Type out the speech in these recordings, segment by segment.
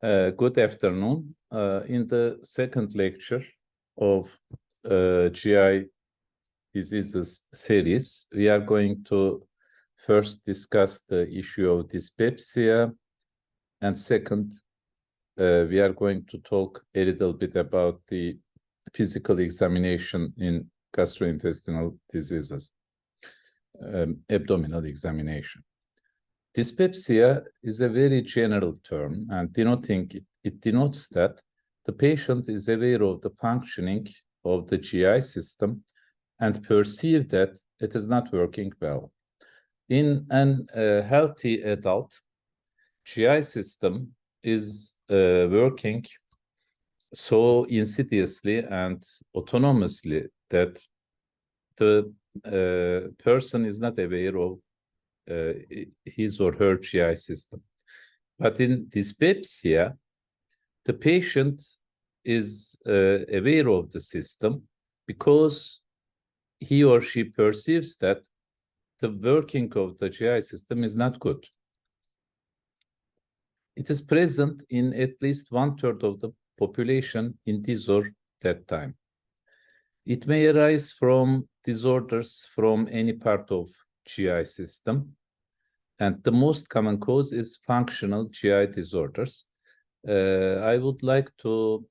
Good afternoon. In the second lecture of GI diseases series, we are going to first discuss the issue of dyspepsia, and second, we are going to talk a little bit about the physical examination in gastrointestinal diseases, abdominal examination. Dyspepsia is a very general term, and it denotes that the patient is aware of the functioning of the GI system and perceive that it is not working well. In a healthy adult, GI system is working so insidiously and autonomously that the person is not aware of his or her GI system. But in dyspepsia, the patient is aware of the system because he or she perceives that the working of the GI system is not good. It is present in at least 1/3 of the population in this or that time. It may arise from disorders from any part of GI system, and the most common cause is functional GI disorders. I would like to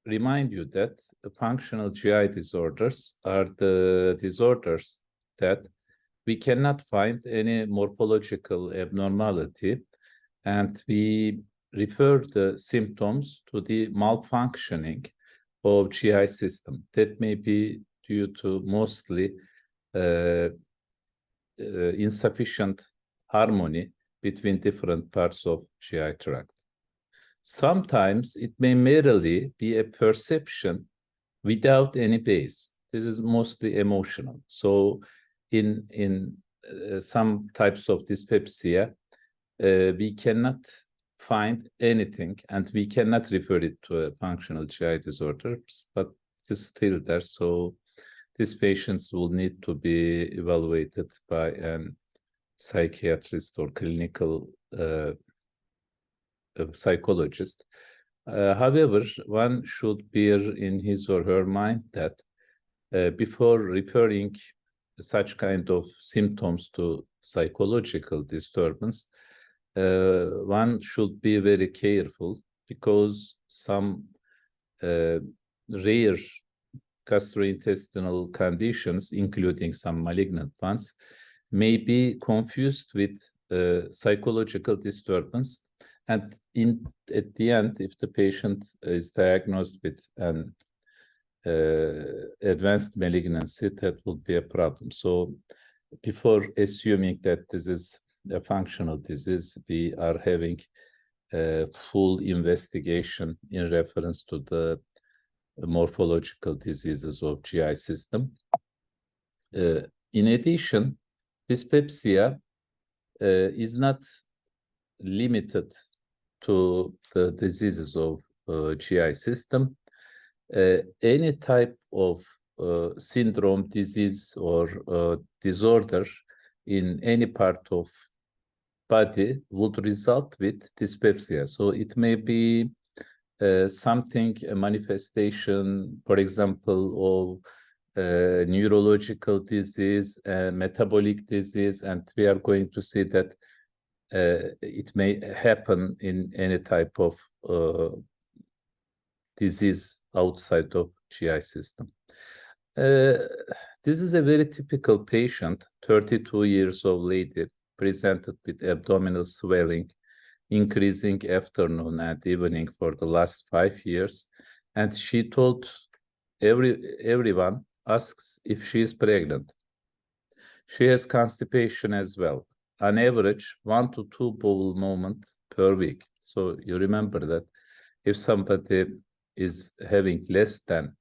remind you that the functional GI disorders are the disorders that we cannot find any morphological abnormality, and we refer the symptoms to the malfunctioning of GI system. That may be due to mostly insufficient harmony between different parts of GI tract. Sometimes it may merely be a perception without any base. This is mostly emotional. So in some types of dyspepsia, we cannot find anything, and we cannot refer it to a functional GI disorder, but it is still there. So these patients will need to be evaluated by an psychiatrist or clinical psychologist. However, one should bear in his or her mind that before referring such kind of symptoms to psychological disturbance, one should be very careful, because some rare gastrointestinal conditions, including some malignant ones, may be confused with psychological disturbance. And at the end, if the patient is diagnosed with an advanced malignancy, that would be a problem. So before assuming that this is a functional disease, we are having a full investigation in reference to the morphological diseases of GI system. In addition, dyspepsia is not limited to the diseases of GI system. Any type of syndrome, disease, or disorder in any part of body would result with dyspepsia. So it may be something, a manifestation, for example, of neurological disease, metabolic disease, and we are going to see that it may happen in any type of disease outside of GI system. This is a very typical patient, 32 years old lady, presented with abdominal swelling, increasing afternoon and evening for the last 5 years. And she told everyone, asks if she is pregnant. She has constipation as well. On average, 1 to 2 bowel movements per week. So you remember that if somebody is having less than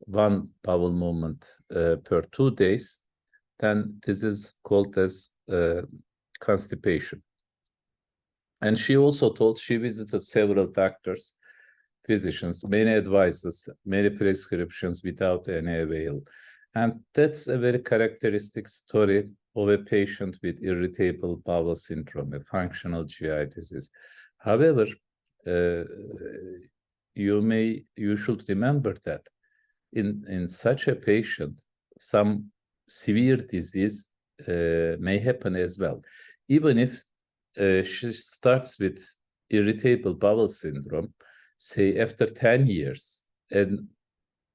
1 bowel movement per 2 days, then this is called as constipation. And she also told she visited several doctors, physicians, many advices, many prescriptions without any avail. And that's a very characteristic story of a patient with irritable bowel syndrome, a functional GI disease. However, you should remember that in such a patient, some severe disease may happen as well. Even if she starts with irritable bowel syndrome, say after 10 years, and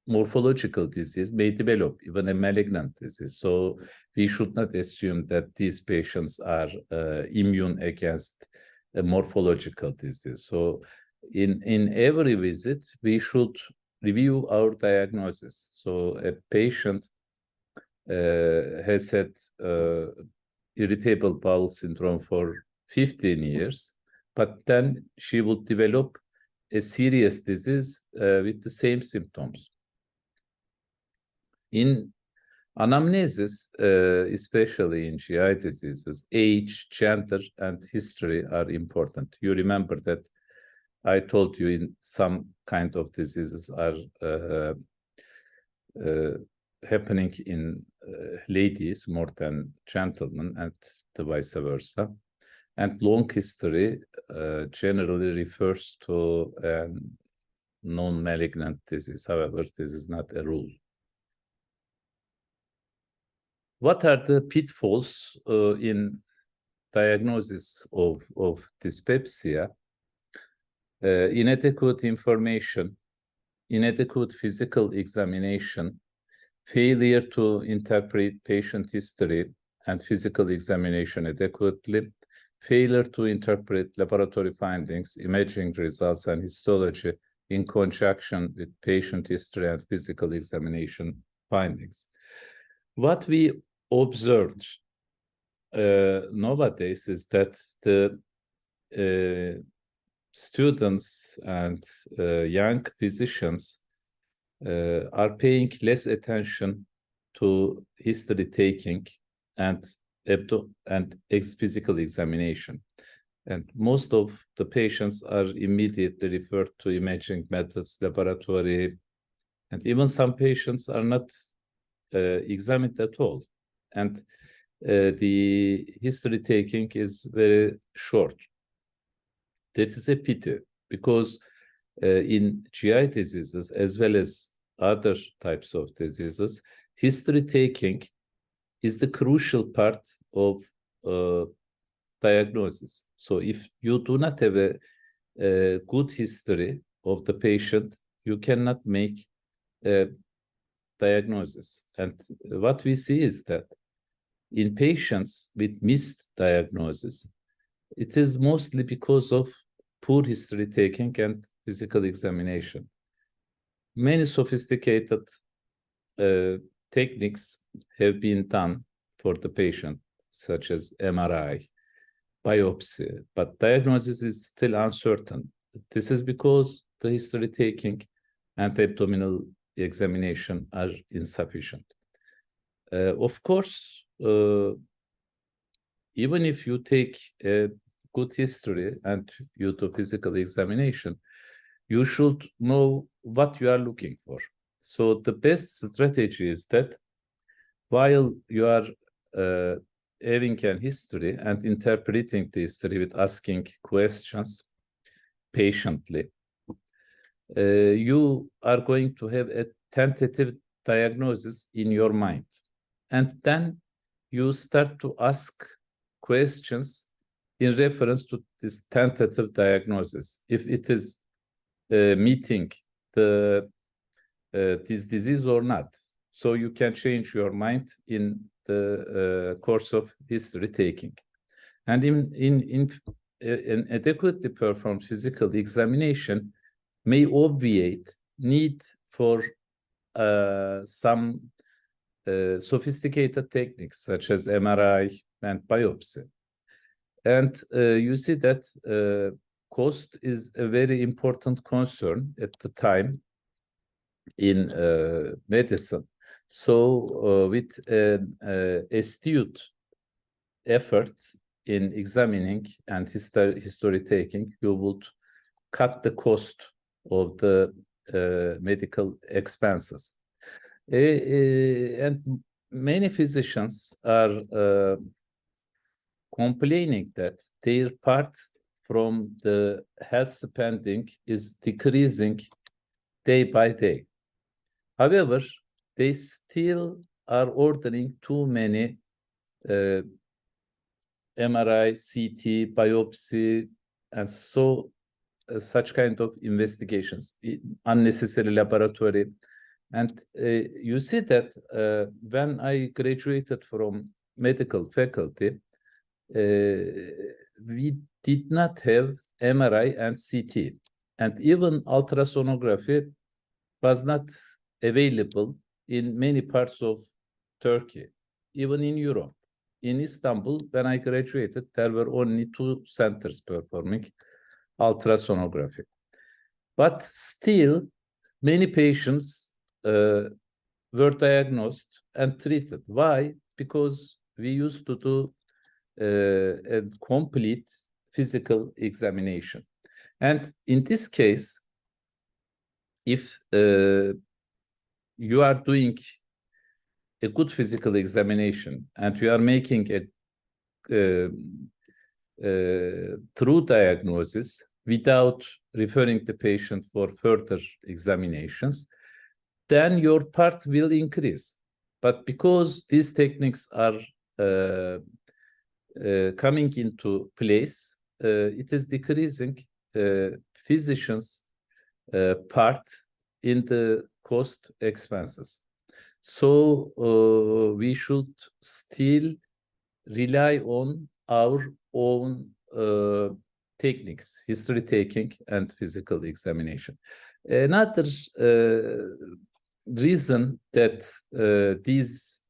morphological disease may develop, even a malignant disease. So we should not assume that these patients are immune against a morphological disease. So in every visit, we should review our diagnosis. So a patient has had irritable bowel syndrome for 15 years, but then she would develop a serious disease with the same symptoms. In anamnesis, especially in GI diseases, age, gender, and history are important. You remember that I told you in some kind of diseases are happening in ladies more than gentlemen, and the vice versa. And long history generally refers to non-malignant disease. However, this is not a rule. What are the pitfalls in diagnosis of dyspepsia? Inadequate information, inadequate physical examination, failure to interpret patient history and physical examination adequately, failure to interpret laboratory findings, imaging results, and histology in conjunction with patient history and physical examination findings. What we observed nowadays is that the students and young physicians are paying less attention to history taking and physical examination. And most of the patients are immediately referred to imaging methods, laboratory, and even some patients are not examined at all. And the history taking is very short. That is a pity, because in GI diseases, as well as other types of diseases, history taking is the crucial part of diagnosis. So if you do not have a good history of the patient, you cannot make a diagnosis. And what we see is that in patients with missed diagnosis, it is mostly because of poor history taking and physical examination. Many sophisticated techniques have been done for the patient, such as MRI, biopsy, but diagnosis is still uncertain. This is because the history taking and abdominal examination are insufficient. Of course, even if you take a good history and you do physical examination, you should know what you are looking for. So the best strategy is that while you are having a history and interpreting the history with asking questions patiently, you are going to have a tentative diagnosis in your mind. And then you start to ask questions in reference to this tentative diagnosis. If it is meeting this disease or not. So you can change your mind in the course of history taking. And in an adequately performed physical examination may obviate need for some sophisticated techniques such as MRI and biopsy. And you see that cost is a very important concern at the time in medicine. So with an astute effort in examining and history taking, you would cut the cost of the medical expenses. And many physicians are complaining that their part from the health spending is decreasing day by day. However, they still are ordering too many MRI, CT, biopsy, and so such kind of investigations, unnecessary laboratory. And you see that when I graduated from medical faculty, we did not have MRI and CT. And even ultrasonography was not available in many parts of Turkey, even in Europe. In Istanbul, when I graduated, there were only 2 centers performing ultrasonography. But still, many patients were diagnosed and treated. Why? Because we used to do a complete physical examination. And in this case, if you are doing a good physical examination and you are making a true diagnosis without referring the patient for further examinations, then your part will increase. But because these techniques are coming into place, it is decreasing physicians' part in the cost expenses. So we should still rely on our own techniques, history taking and physical examination. Another reason that these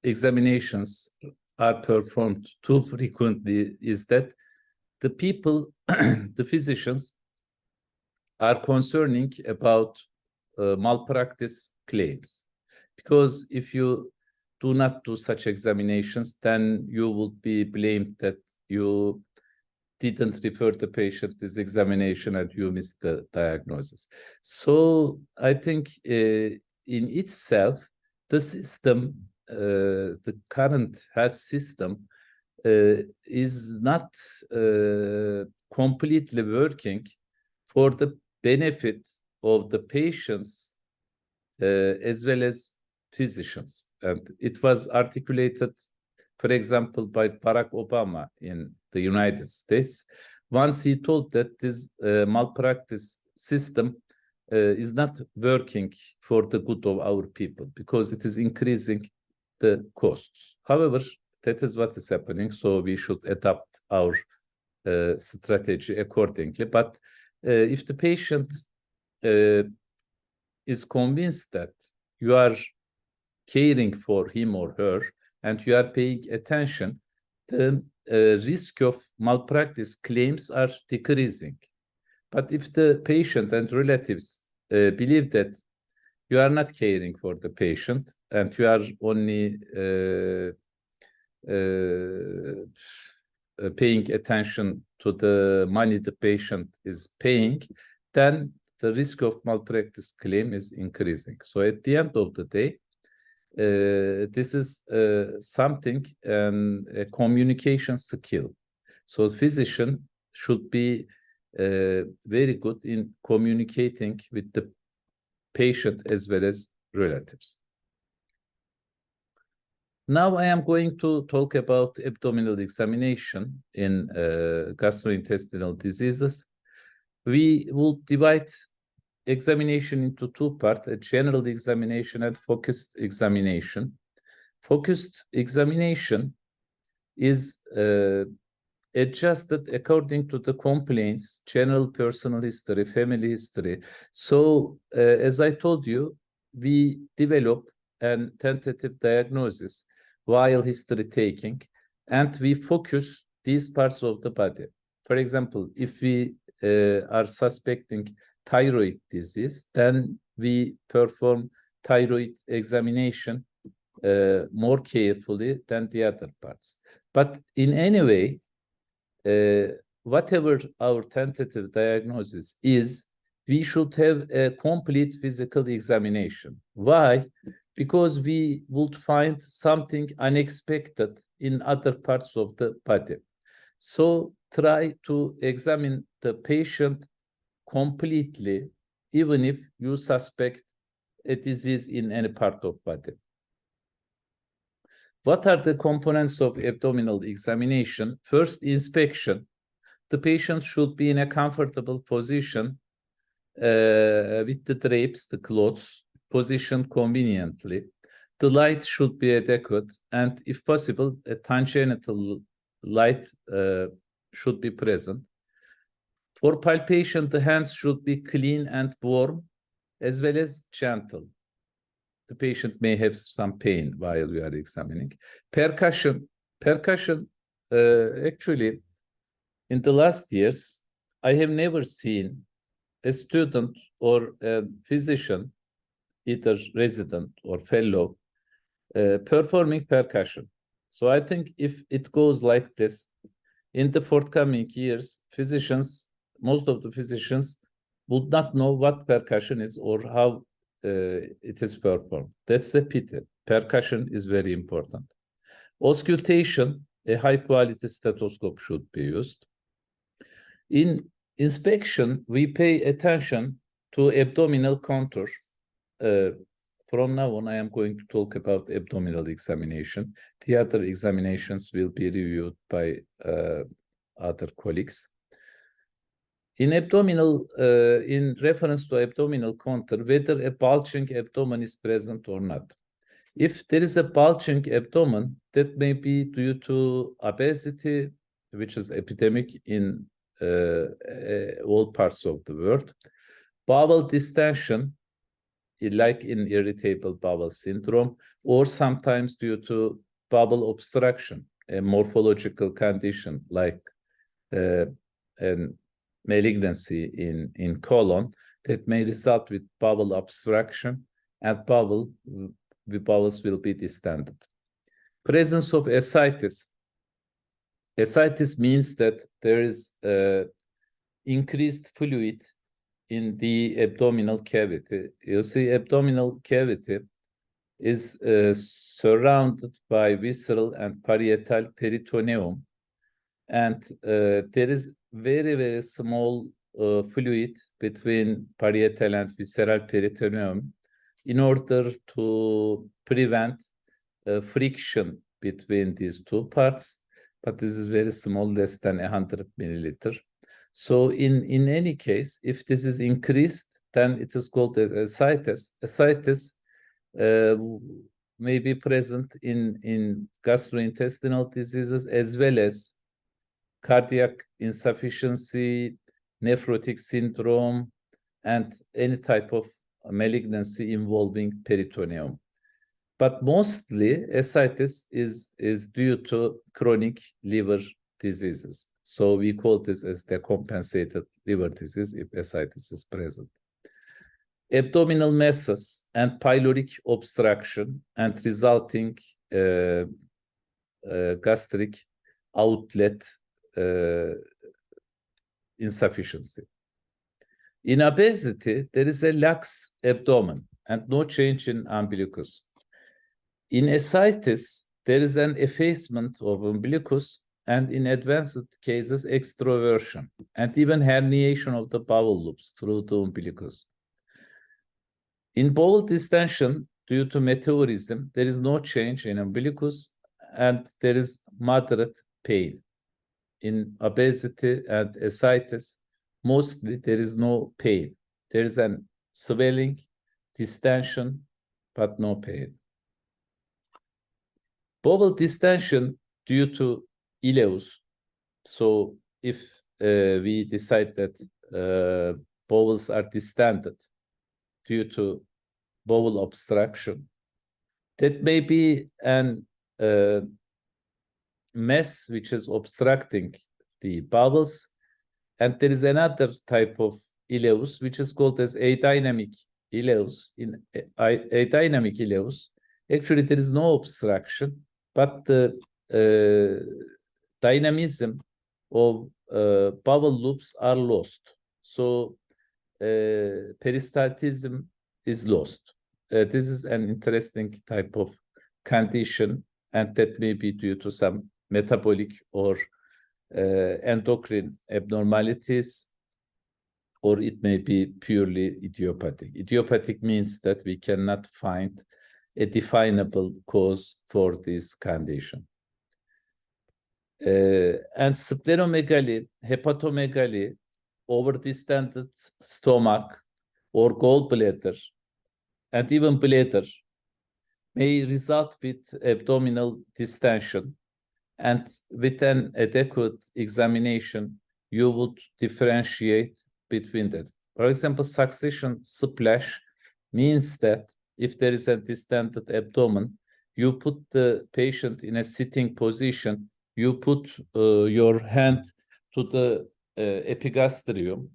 examinations are performed too frequently is that the people, the physicians, are concerning about malpractice claims. Because if you do not do such examinations, then you will be blamed that you didn't refer the patient this examination and you missed the diagnosis. So I think in itself, the system, the current health system is not completely working for the benefit of the patients as well as physicians. And it was articulated, for example, by Barack Obama in the United States. Once he told that this malpractice system is not working for the good of our people because it is increasing the costs. However, that is what is happening, so we should adapt our strategy accordingly. But if the patient is convinced that you are caring for him or her and you are paying attention, the risk of malpractice claims are decreasing. But if the patient and relatives believe that you are not caring for the patient and you are only paying attention to the money the patient is paying, then the risk of malpractice claim is increasing. So at the end of the day, this is something, a communication skill. So physician should be very good in communicating with the patient as well as relatives. Now I am going to talk about abdominal examination in gastrointestinal diseases. We will divide examination into 2 parts, a general examination and focused examination. Focused examination is adjusted according to the complaints, general personal history, family history. So as I told you, we develop a tentative diagnosis while history taking, and we focus these parts of the body. For example, if we are suspecting thyroid disease, then we perform thyroid examination more carefully than the other parts. But in any way, whatever our tentative diagnosis is, we should have a complete physical examination. Why? Because we would find something unexpected in other parts of the body. So try to examine the patient completely, even if you suspect a disease in any part of body. What are the components of abdominal examination? First, inspection. The patient should be in a comfortable position with the drapes, the clothes, positioned conveniently. The light should be adequate, and if possible, a tangential light should be present. For palpation, the hands should be clean and warm, as well as gentle. The patient may have some pain while we are examining. Percussion. Actually, in the last years, I have never seen a student or a physician, either resident or fellow, performing percussion. So I think if it goes like this, in the forthcoming years, most of the physicians would not know what percussion is or how it is performed. That's a pity. Percussion is very important. Auscultation, a high-quality stethoscope should be used. In inspection, we pay attention to abdominal contour. From now on, I am going to talk about abdominal examination. The other examinations will be reviewed by other colleagues. In reference to abdominal contour, whether a bulging abdomen is present or not. If there is a bulging abdomen, that may be due to obesity, which is epidemic in all parts of the world. Bowel distension, like in irritable bowel syndrome, or sometimes due to bowel obstruction, a morphological condition like a malignancy in colon that may result with bowel obstruction, and the bowels will be distended. Presence of ascites. Ascites means that there is increased fluid in the abdominal cavity. You see, abdominal cavity is surrounded by visceral and parietal peritoneum, and there is very, very small fluid between parietal and visceral peritoneum in order to prevent friction between these two parts, but this is very small, less than 100 milliliter. So in any case, if this is increased, then it is called ascites. Ascites may be present in gastrointestinal diseases as well as cardiac insufficiency, nephrotic syndrome, and any type of malignancy involving peritoneum. But mostly ascites is due to chronic liver diseases. So we call this as decompensated liver disease if ascites is present. Abdominal masses and pyloric obstruction and resulting gastric outlet insufficiency. In obesity, there is a lax abdomen and no change in umbilicus. In ascites, there is an effacement of umbilicus, and in advanced cases, extroversion, and even herniation of the bowel loops through the umbilicus. In bowel distension, due to meteorism, there is no change in umbilicus, and there is moderate pain. In obesity and ascites, mostly there is no pain. There is an swelling, distension, but no pain. Bowel distension due to ileus. So if we decide that bowels are distended due to bowel obstruction, that may be an mass which is obstructing the bowels, and there is another type of ileus which is called as adynamic ileus. In adynamic ileus, actually there is no obstruction, but the dynamism of bowel loops are lost. So peristaltism is lost. This is an interesting type of condition, and that may be due to some metabolic or endocrine abnormalities, or it may be purely idiopathic. Idiopathic means that we cannot find a definable cause for this condition. And splenomegaly, hepatomegaly, overdistended stomach or gallbladder, and even bladder may result with abdominal distension. And with an adequate examination, you would differentiate between that. For example, succession splash means that if there is a distended abdomen, you put the patient in a sitting position, you put your hand to the epigastrium,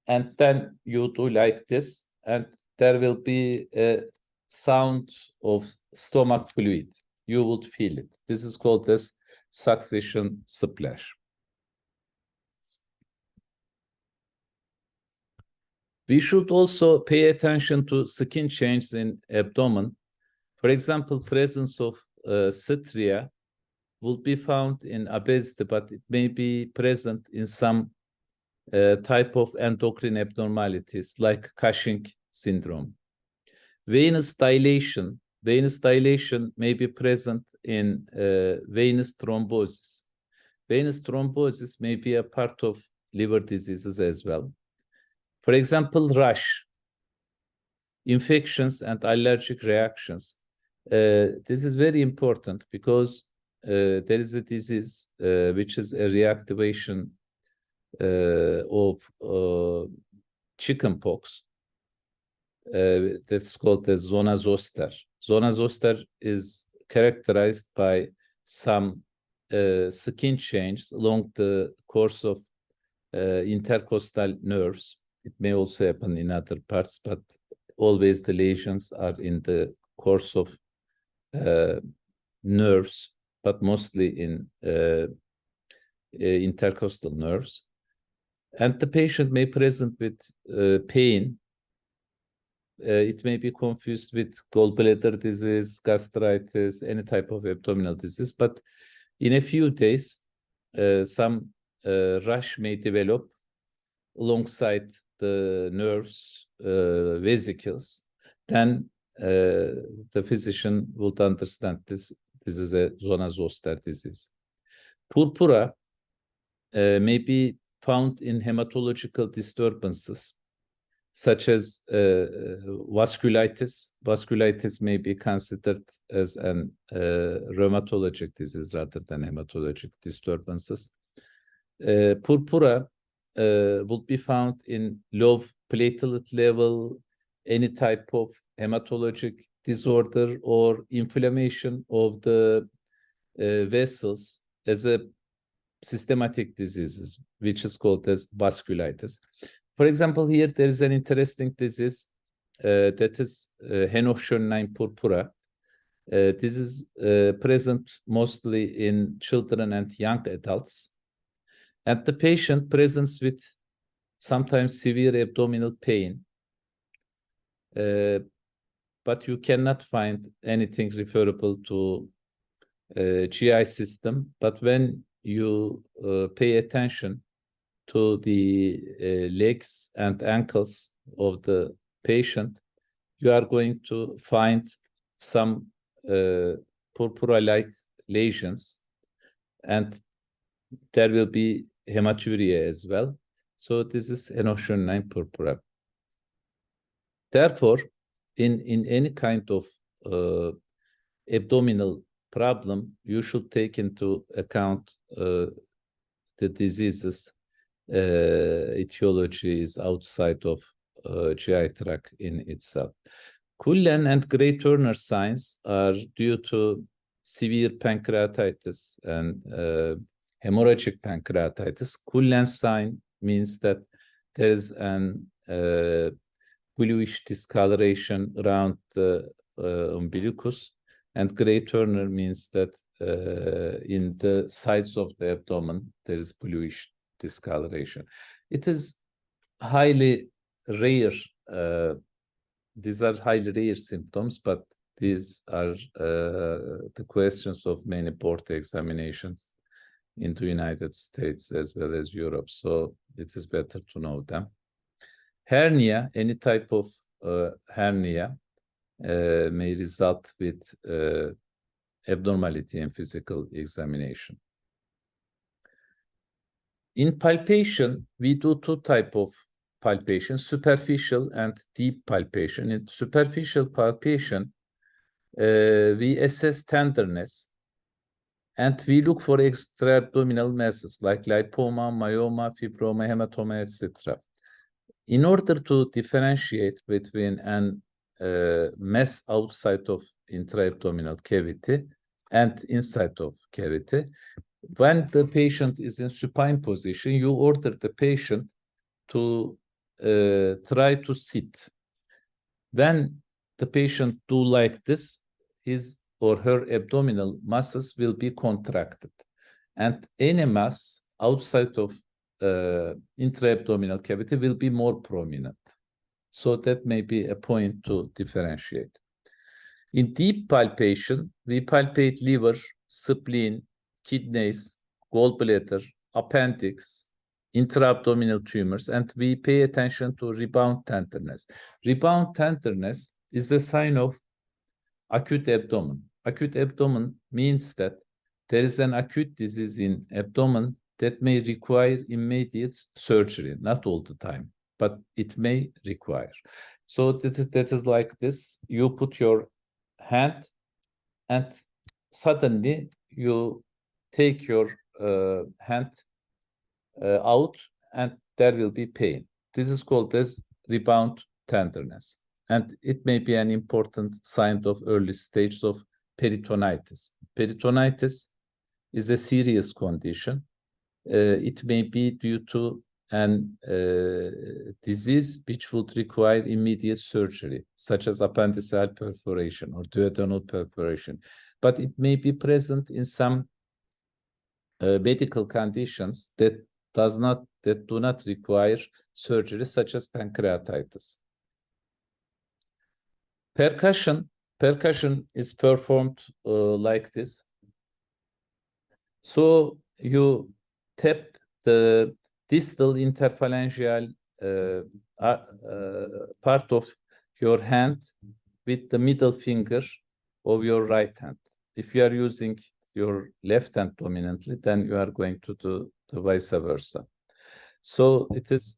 and then you do like this, and there will be a sound of stomach fluid. You would feel it. This is called as succession splash. We should also pay attention to skin changes in abdomen. For example, presence of stria will be found in obesity, but it may be present in some type of endocrine abnormalities like Cushing syndrome. Venous dilation may be present in venous thrombosis. Venous thrombosis may be a part of liver diseases as well. For example, rash, infections and allergic reactions. This is very important because there is a disease which is a reactivation of chickenpox. That's called the zona zoster. Zona zoster is characterized by some skin changes along the course of intercostal nerves. It may also happen in other parts, but always the lesions are in the course of nerves, but mostly in intercostal nerves. And the patient may present with pain. It may be confused with gallbladder disease, gastritis, any type of abdominal disease. But in a few days, some rash may develop alongside the nerves, vesicles. Then the physician would understand this is a zona zoster disease. Purpura may be found in hematological disturbances, such as vasculitis. Vasculitis may be considered as an rheumatologic disease rather than hematologic disturbances. Purpura would be found in low platelet level, any type of hematologic disorder or inflammation of the vessels as a systematic diseases, which is called as vasculitis. For example, here there is an interesting disease that is Henoch-Schönlein purpura. This is present mostly in children and young adults. And the patient presents with sometimes severe abdominal pain, but you cannot find anything referable to GI system. But when you pay attention to the legs and ankles of the patient, you are going to find some purpura-like lesions, and there will be hematuria as well. So this is Henoch-Schönlein purpura. Therefore, in any kind of abdominal problem, you should take into account the diseases etiology is outside of GI tract in itself. Cullen and Gray Turner signs are due to severe pancreatitis and hemorrhagic pancreatitis. Cullen sign means that there is an bluish discoloration around the umbilicus, and Gray Turner means that in the sides of the abdomen there is bluish discoloration. It is highly rare. These are highly rare symptoms, but these are the questions of many board examinations in the United States as well as Europe. So it is better to know them. Hernia, any type of hernia may result with abnormality in physical examination. In palpation, we do two types of palpation, superficial and deep palpation. In superficial palpation, we assess tenderness and we look for extra-abdominal masses like lipoma, myoma, fibroma, hematoma, etc. In order to differentiate between an mass outside of intra-abdominal cavity and inside of cavity, when the patient is in supine position, you order the patient to try to sit. When the patient do like this, his or her abdominal muscles will be contracted. And any mass outside of intra-abdominal cavity will be more prominent. So that may be a point to differentiate. In deep palpation, we palpate liver, spleen, kidneys, gallbladder, appendix, intra-abdominal tumors, and we pay attention to rebound tenderness. Rebound tenderness is a sign of acute abdomen. Acute abdomen means that there is an acute disease in abdomen that may require immediate surgery, not all the time, but it may require. So that is like this. You put your hand and suddenly you take your hand out and there will be pain. This is called as rebound tenderness. And it may be an important sign of early stages of peritonitis. Peritonitis is a serious condition. It may be due to an disease which would require immediate surgery, such as appendiceal perforation or duodenal perforation. But it may be present in some medical conditions that do not require surgery, such as pancreatitis. Percussion is performed like this. So you tap the distal interphalangeal part of your hand with the middle finger of your right hand. If you are using your left hand dominantly, then you are going to do the vice versa. So it is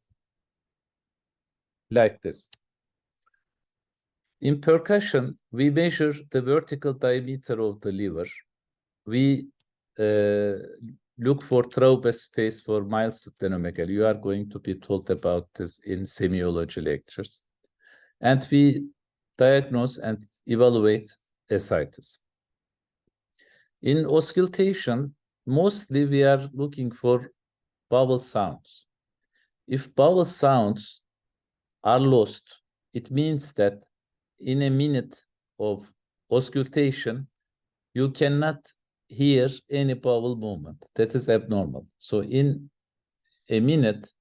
like this. In percussion, we measure the vertical diameter of the liver. We look for traube space for mild splenomegaly. You are going to be told about this in semiology lectures. And we diagnose and evaluate ascites. In auscultation, mostly we are looking for vowel sounds. If vowel sounds are lost, it means that in a minute of auscultation, you cannot hear any vowel movement. That is abnormal. So in a minute,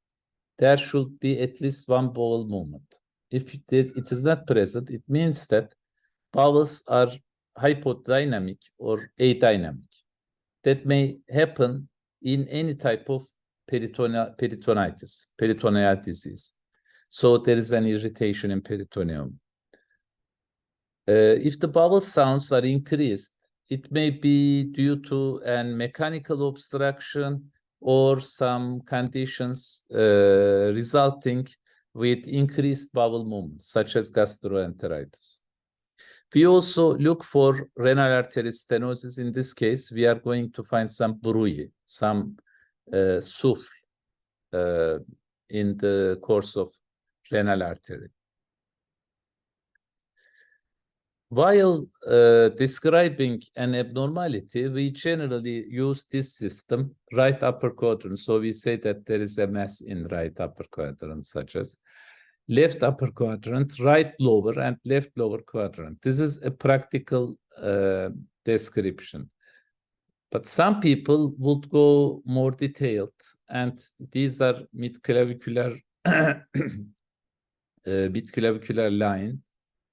there should be at least one vowel movement. If it is not present, it means that vowels are hypodynamic or adynamic. That may happen in any type of peritonitis, peritoneal disease. So there is an irritation in peritoneum. If the vowel sounds are increased, it may be due to a mechanical obstruction or some conditions resulting with increased bowel movement, such as gastroenteritis. We also look for renal artery stenosis. In this case, we are going to find some bruit, some souffle in the course of renal artery. While describing an abnormality, we generally use this system, right upper quadrant. So we say that there is a mass in right upper quadrant, such as left upper quadrant, right lower, and left lower quadrant. This is a practical description. But some people would go more detailed, and these are midclavicular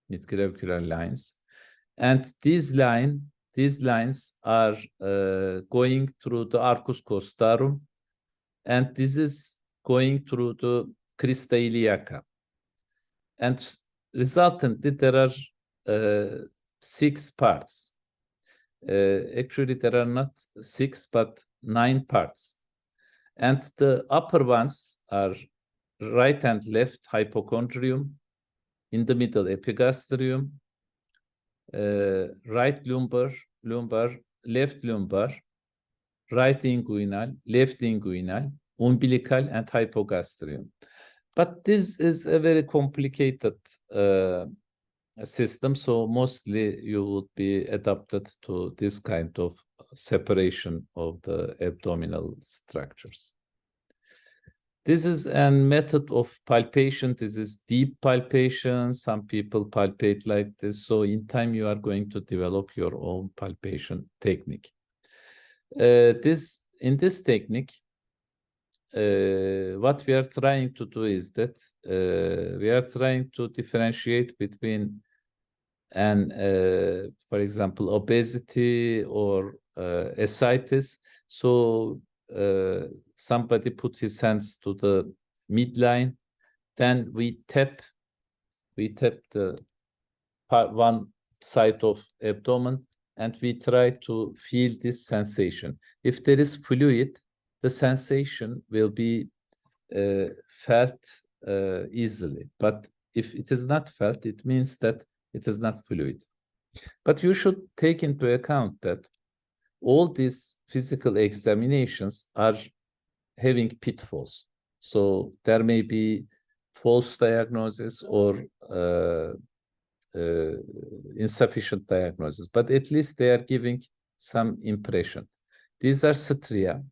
midclavicular lines. And this line these lines are going through the arcus costarum, and this is going through the crista iliaca. And resultantly, there are 6 parts. Actually, there are not 6, but 9 parts. And the upper ones are right and left hypochondrium, in the middle epigastrium, right lumbar, left lumbar, right inguinal, left inguinal, umbilical, and hypogastrium. But this is a very complicated system, so mostly you would be adapted to this kind of separation of the abdominal structures. This is a method of palpation. This is deep palpation. Some people palpate like this. So in time, you are going to develop your own palpation technique. In this technique, what we are trying to do is that we are trying to differentiate between for example, obesity or ascites. So somebody put his hands to the midline, then we tap the one side of abdomen, and we try to feel this sensation. If there is fluid, the sensation will be felt easily. But if it is not felt, it means that it is not fluid. But you should take into account that all these physical examinations are having pitfalls. So there may be false diagnosis or insufficient diagnosis, but at least they are giving some impression. These are stria.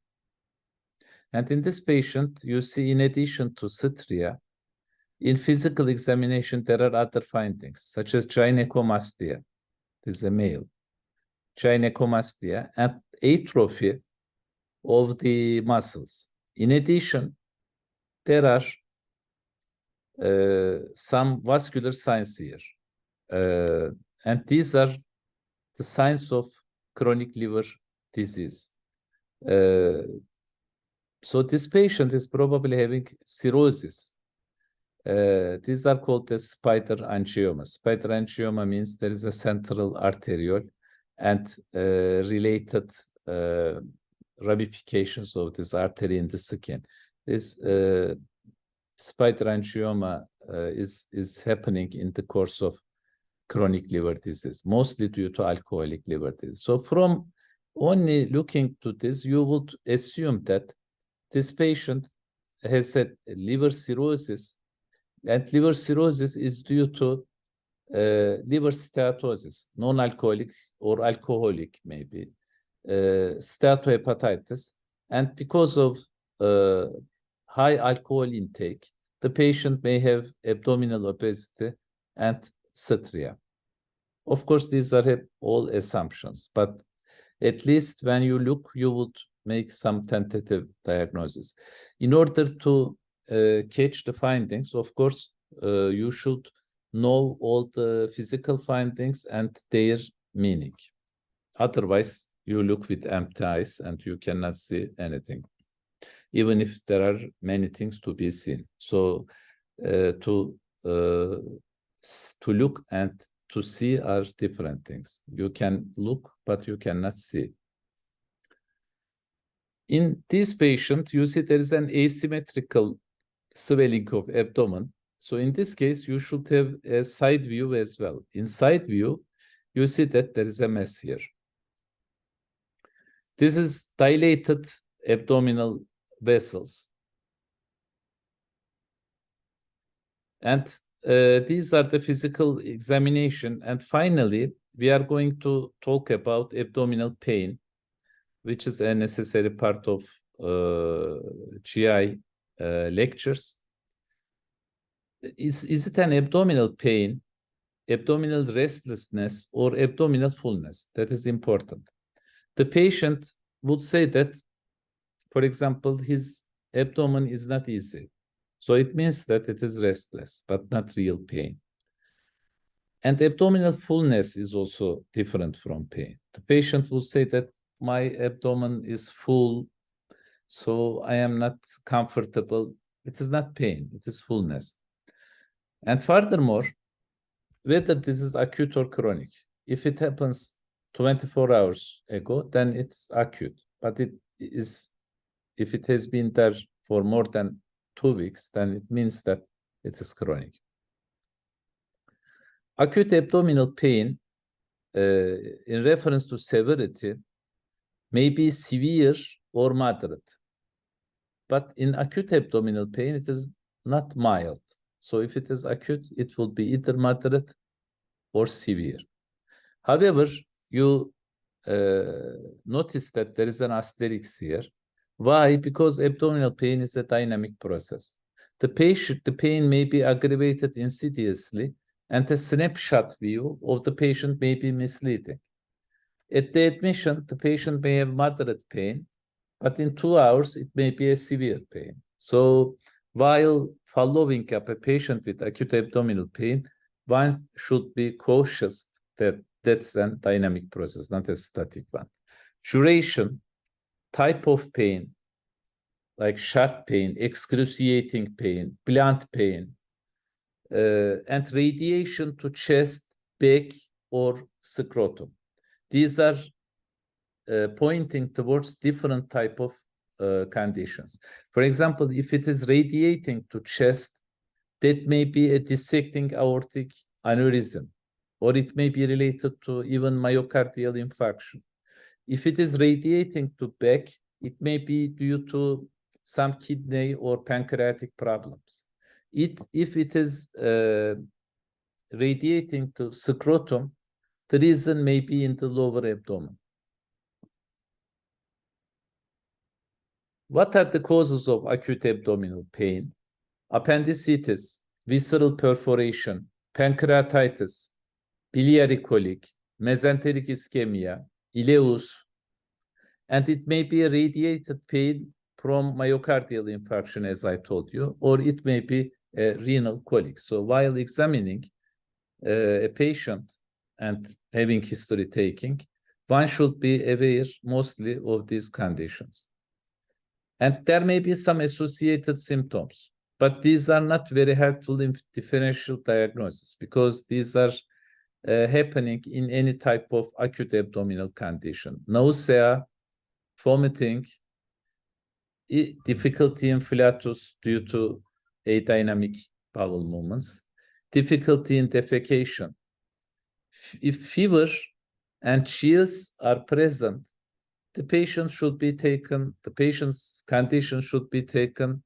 And in this patient, you see, in addition to stria, in physical examination, there are other findings, such as gynecomastia. This is a male. Gynecomastia and atrophy of the muscles. In addition, there are some vascular signs here. And these are the signs of chronic liver disease. So this patient is probably having cirrhosis. These are called as spider angioma. Spider angioma means there is a central arteriole and related ramifications of this artery in the skin. This spider angioma is happening in the course of chronic liver disease, mostly due to alcoholic liver disease. So from only looking to this, you would assume that this patient has had liver cirrhosis, and liver cirrhosis is due to liver steatosis, non-alcoholic or alcoholic maybe, steatohepatitis. And because of high alcohol intake, the patient may have abdominal obesity and stria. Of course, these are all assumptions, but at least when you look, you would make some tentative diagnosis. In order to catch the findings, of course, you should know all the physical findings and their meaning. Otherwise, you look with empty eyes and you cannot see anything, even if there are many things to be seen. So to look and to see are different things. You can look, but you cannot see. In this patient, you see there is an asymmetrical swelling of abdomen. So in this case, you should have a side view as well. In side view, you see that there is a mass here. This is dilated abdominal vessels. And these are the physical examination. And finally, we are going to talk about abdominal pain, which is a necessary part of GI lectures. Is it an abdominal pain, abdominal restlessness, or abdominal fullness? That is important. The patient would say that, for example, his abdomen is not easy. So it means that it is restless, but not real pain. And abdominal fullness is also different from pain. The patient will say that my abdomen is full, so I am not comfortable. It is not pain, it is fullness. And furthermore, whether this is acute or chronic, if it happens 24 hours ago, then it's acute. But if it has been there for more than 2 weeks, then it means that it is chronic. Acute abdominal pain, in reference to severity, may be severe or moderate. But in acute abdominal pain, it is not mild. So if it is acute, it will be either moderate or severe. However, you notice that there is an asterisk here. Why? Because abdominal pain is a dynamic process. The pain may be aggravated insidiously, and a snapshot view of the patient may be misleading. At the admission, the patient may have moderate pain, but in 2 hours, it may be a severe pain. So while following up a patient with acute abdominal pain, one should be cautious that that's a dynamic process, not a static one. Duration, type of pain, like sharp pain, excruciating pain, blunt pain, and radiation to chest, back, or scrotum. These are pointing towards different type of conditions. For example, if it is radiating to chest, that may be a dissecting aortic aneurysm, or it may be related to even myocardial infarction. If it is radiating to back, it may be due to some kidney or pancreatic problems. If it is radiating to scrotum, the reason may be in the lower abdomen. What are the causes of acute abdominal pain? Appendicitis, visceral perforation, pancreatitis, biliary colic, mesenteric ischemia, ileus, and it may be a radiated pain from myocardial infarction, as I told you, or it may be a renal colic. So while examining a patient and having history taking, one should be aware mostly of these conditions. And there may be some associated symptoms, but these are not very helpful in differential diagnosis because these are happening in any type of acute abdominal condition. Nausea, vomiting, difficulty in flatus due to adynamic bowel movements, difficulty in defecation. If fever and chills are present, the patient's condition should be taken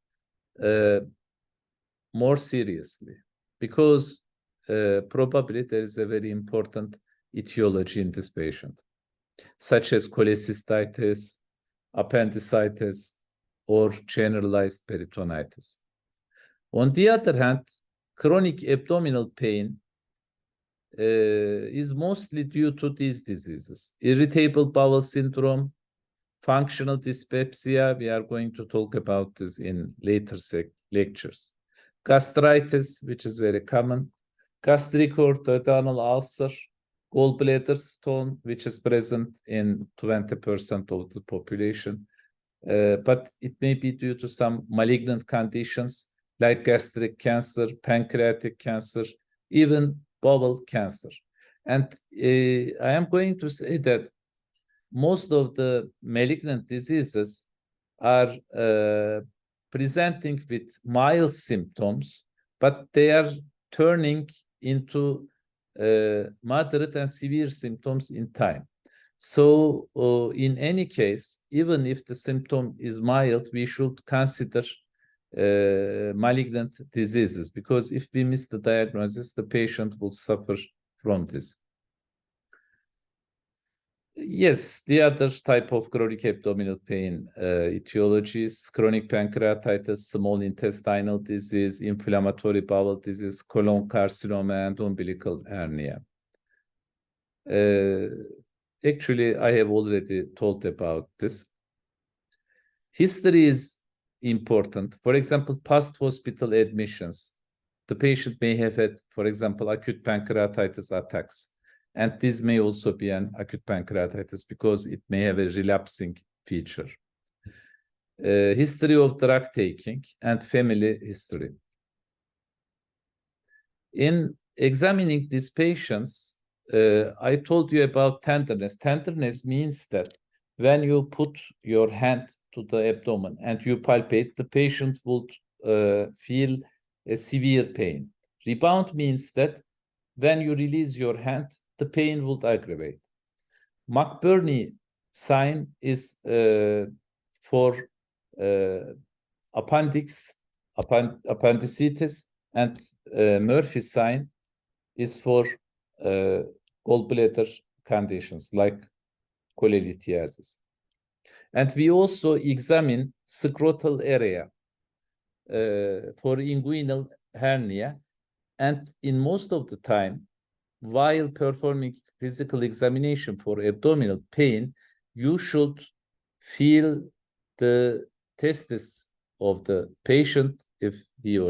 more seriously because probably there is a very important etiology in this patient, such as cholecystitis, appendicitis, or generalized peritonitis. On the other hand, chronic abdominal pain is mostly due to these diseases: irritable bowel syndrome, functional dyspepsia. We are going to talk about this in later lectures. Gastritis, which is very common, gastric or duodenal ulcer, gallbladder stone, which is present in 20% of the population, but it may be due to some malignant conditions like gastric cancer, pancreatic cancer, even bowel cancer. And I am going to say that most of the malignant diseases are presenting with mild symptoms, but they are turning into moderate and severe symptoms in time. So in any case, even if the symptom is mild, we should consider malignant diseases, because if we miss the diagnosis, the patient will suffer from this. Yes, the other type of chronic abdominal pain etiologies: chronic pancreatitis, small intestinal disease, inflammatory bowel disease, colon carcinoma, and umbilical hernia. Actually, I have already told about this. History is important. For example, past hospital admissions. the patient may have had, for example, acute pancreatitis attacks. And this may also be an acute pancreatitis because it may have a relapsing feature. History of drug taking and family history. In examining these patients, I told you about tenderness. Tenderness means that when you put your hand to the abdomen and you palpate, the patient would feel a severe pain. Rebound means that when you release your hand, the pain would aggravate. McBurney sign is for appendicitis, and Murphy sign is for gallbladder conditions like cholelithiasis. And we also examine scrotal area for inguinal hernia. And in most of the time, while performing physical examination for abdominal pain, you should feel the testis of the patient if he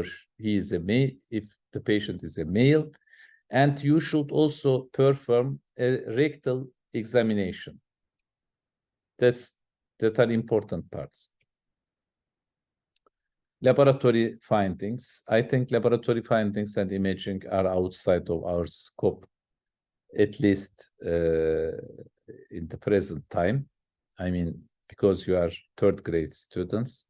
is a male, if the patient is a male, and you should also perform a rectal examination. That are important parts. Laboratory findings. I think laboratory findings and imaging are outside of our scope, at least in the present time. I mean, because you are third grade students.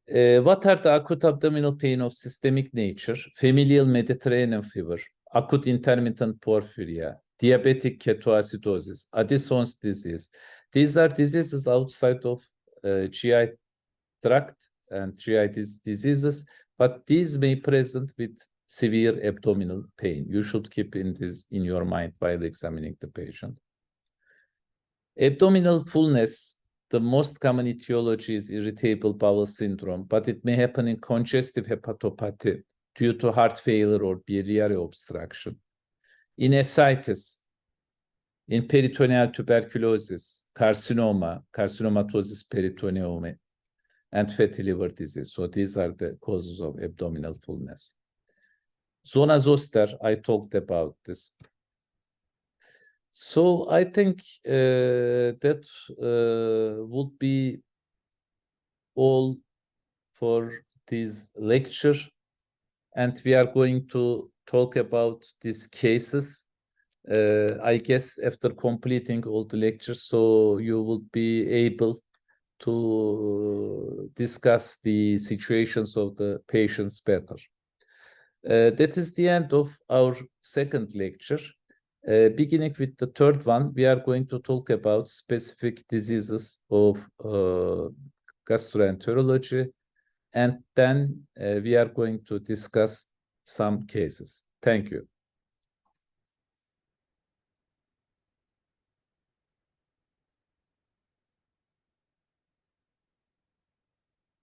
What are the acute abdominal pain of systemic nature? Familial Mediterranean fever, acute intermittent porphyria, diabetic ketoacidosis, Addison's disease. These are diseases outside of GI tract and GI diseases, but these may present with severe abdominal pain. You should keep this in your mind while examining the patient. Abdominal fullness, the most common etiology is irritable bowel syndrome, but it may happen in congestive hepatopathy due to heart failure or biliary obstruction. In ascites, in peritoneal tuberculosis, carcinoma, carcinomatosis peritoneum, and fatty liver disease. So these are the causes of abdominal fullness. Zona zoster, I talked about this. So I think that would be all for this lecture. And we are going to talk about these cases. I guess after completing all the lectures, so you will be able to discuss the situations of the patients better. That is the end of our second lecture. Beginning with the third one, we are going to talk about specific diseases of gastroenterology, and then we are going to discuss some cases. Thank you.